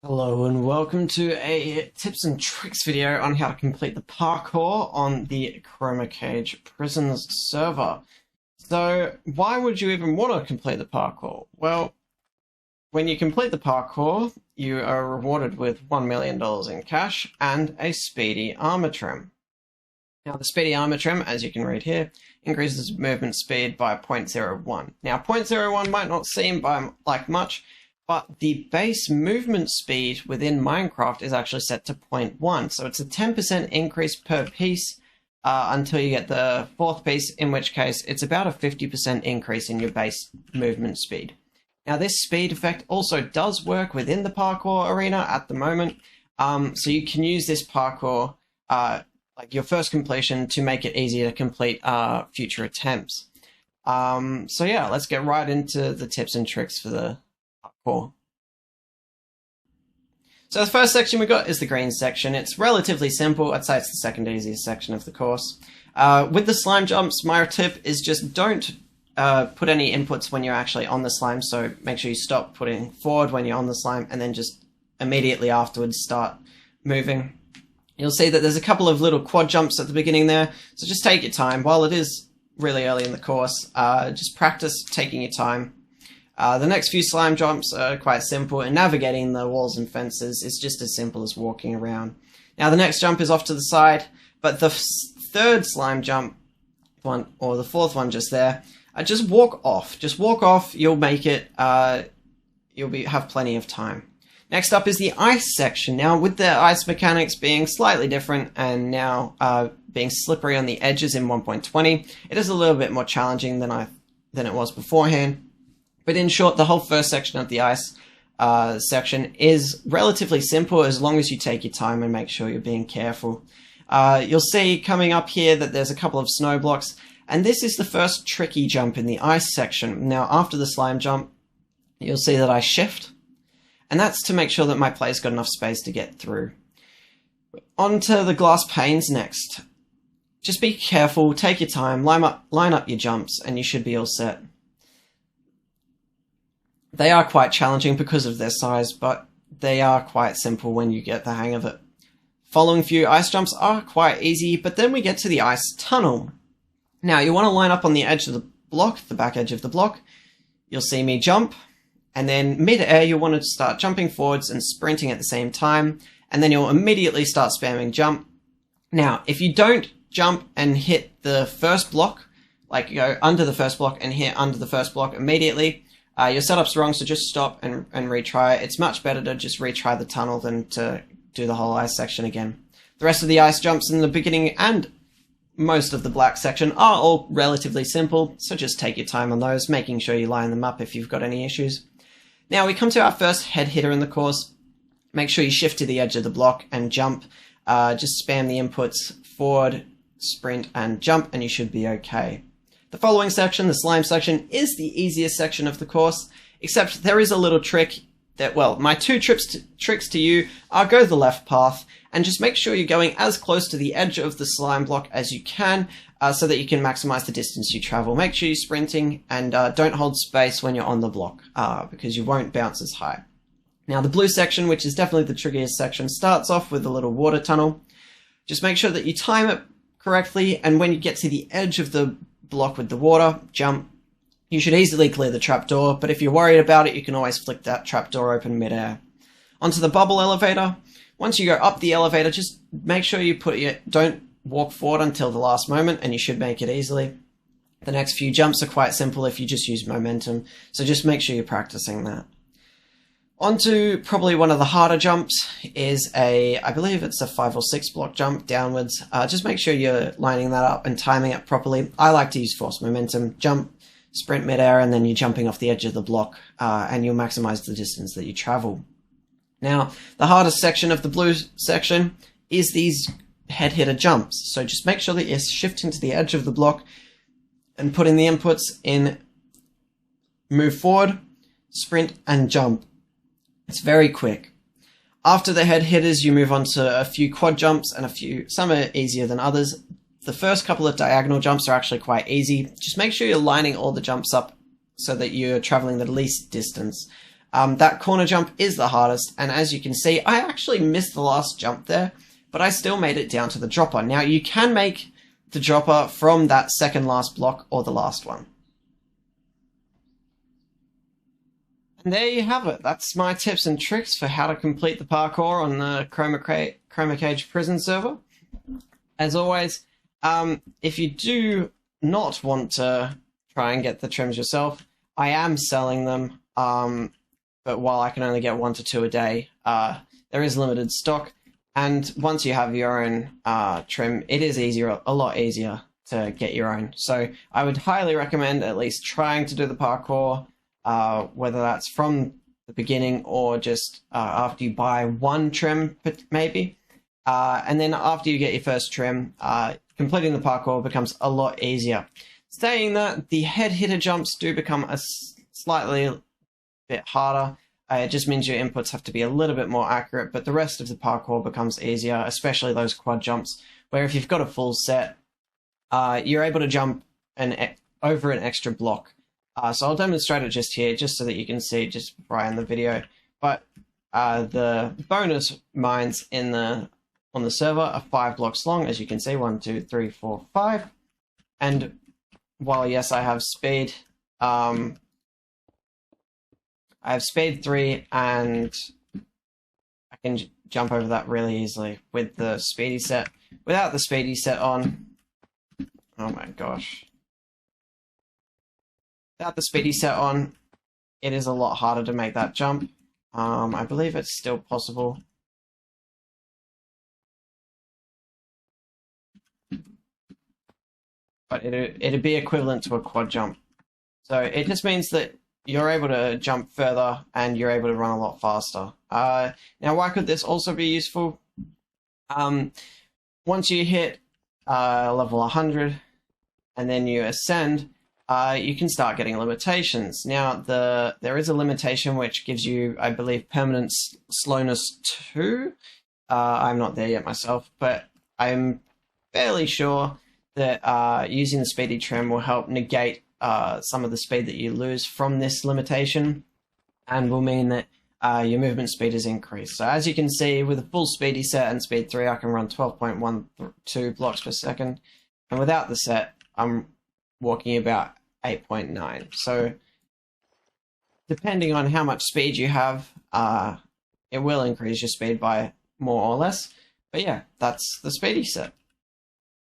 Hello and welcome to a tips and tricks video on how to complete the parkour on the Chromacage Prisons server. So why would you even want to complete the parkour? Well, when you complete the parkour, you are rewarded with $1 million in cash and a speedy armor trim. Now the speedy armor trim, as you can read here, increases movement speed by 0.01. Now 0.01 might not seem like much, but the base movement speed within Minecraft is actually set to 0.1, so it's a 10% increase per piece until you get the fourth piece, in which case it's about a 50% increase in your base movement speed. Now this speed effect also does work within the parkour arena at the moment, so you can use this parkour, like your first completion, to make it easier to complete future attempts. So yeah, let's get right into the tips and tricks for the parkour. So the first section we got is the green section. It's relatively simple. I'd say it's the second easiest section of the course. With the slime jumps, my tip is just don't put any inputs when you're actually on the slime. So make sure you stop putting forward when you're on the slime and then just immediately afterwards start moving. You'll see that there's a couple of little quad jumps at the beginning there. So just take your time. While it is really early in the course, just practice taking your time. The next few slime jumps are quite simple, and navigating the walls and fences is just as simple as walking around. Now the next jump is off to the side, but the third slime jump one, or the fourth one just there, just walk off. Just walk off, you'll make it, you'll have plenty of time. Next up is the ice section. Now with the ice mechanics being slightly different and now being slippery on the edges in 1.20, it is a little bit more challenging than it was beforehand. But in short, the whole first section of the ice section is relatively simple as long as you take your time and make sure you're being careful. You'll see coming up here that there's a couple of snow blocks, and this is the first tricky jump in the ice section. Now after the slime jump, you'll see that I shift, and that's to make sure that my player's got enough space to get through. Onto the glass panes next. Just be careful, take your time, line up your jumps, and you should be all set. They are quite challenging because of their size, but they are quite simple when you get the hang of it. Following few ice jumps are quite easy, but then we get to the ice tunnel. Now you want to line up on the edge of the block, the back edge of the block. You'll see me jump, and then mid-air you'll want to start jumping forwards and sprinting at the same time, and then you'll immediately start spamming jump. Now, if you don't jump and hit the first block, like you go under the first block and hit under the first block immediately, your setup's wrong, so just stop and retry. It's much better to just retry the tunnel than to do the whole ice section again. The rest of the ice jumps in the beginning and most of the black section are all relatively simple, so just take your time on those, making sure you line them up if you've got any issues. Now we come to our first head hitter in the course. Make sure you shift to the edge of the block and jump. Just spam the inputs forward, sprint, and jump, and you should be okay. The following section, the slime section, is the easiest section of the course, except there is a little trick that, well, my two tricks to you are go the left path, and just make sure you're going as close to the edge of the slime block as you can, so that you can maximize the distance you travel. Make sure you're sprinting, and don't hold space when you're on the block, because you won't bounce as high. Now the blue section, which is definitely the trickiest section, starts off with a little water tunnel. Just make sure that you time it correctly, and when you get to the edge of the block with the water, jump. You should easily clear the trapdoor, but if you're worried about it, you can always flick that trapdoor open mid-air. Onto the bubble elevator. Once you go up the elevator, just make sure you don't walk forward until the last moment, and you should make it easily. The next few jumps are quite simple if you just use momentum, so just make sure you're practicing that. Onto probably one of the harder jumps is I believe it's a 5 or 6 block jump downwards. Just make sure you're lining that up and timing it properly. I like to use force momentum, jump, sprint midair, and then you're jumping off the edge of the block, and you'll maximize the distance that you travel. Now, the hardest section of the blue section is these head hitter jumps. So just make sure that you're shifting to the edge of the block and putting the inputs in move forward, sprint, and jump. It's very quick. After the head hitters, you move on to a few quad jumps and some are easier than others. The first couple of diagonal jumps are actually quite easy. Just make sure you're lining all the jumps up so that you're traveling the least distance. That corner jump is the hardest, and as you can see, I actually missed the last jump there, but I still made it down to the dropper. Now, you can make the dropper from that second last block or the last one. And there you have it. That's my tips and tricks for how to complete the parkour on the Chromacage Prisons server. As always, if you do not want to try and get the trims yourself, I am selling them, but while I can only get 1 to 2 a day, there is limited stock, and once you have your own trim, it is a lot easier to get your own. So I would highly recommend at least trying to do the parkour, whether that's from the beginning or just after you buy one trim, maybe. And then after you get your first trim, completing the parkour becomes a lot easier. Saying that, the head hitter jumps do become a slightly bit harder. It just means your inputs have to be a little bit more accurate, but the rest of the parkour becomes easier, especially those quad jumps, where if you've got a full set, you're able to jump over an extra block. So I'll demonstrate it just here, just so that you can see just before I end the video. But the bonus mines on the server are 5 blocks long, as you can see, 1, 2, 3, 4, 5. And while yes, I have speed, I have speed 3, and I can jump over that really easily with the speedy set. Without the speedy set on, oh my gosh. Without the speedy set on, it is a lot harder to make that jump. I believe it's still possible. But it'd be equivalent to a quad jump. So it just means that you're able to jump further and you're able to run a lot faster. Now, why could this also be useful? Once you hit level 100 and then you ascend, you can start getting limitations. Now, there is a limitation which gives you, I believe, permanent slowness 2. I'm not there yet myself, but I'm fairly sure that using the speedy trim will help negate some of the speed that you lose from this limitation, and will mean that your movement speed is increased. So as you can see, with a full speedy set and speed 3, I can run 12.12 blocks per second, and without the set, I'm walking about 8.9. So depending on how much speed you have, it will increase your speed by more or less. But yeah, that's the speedy set.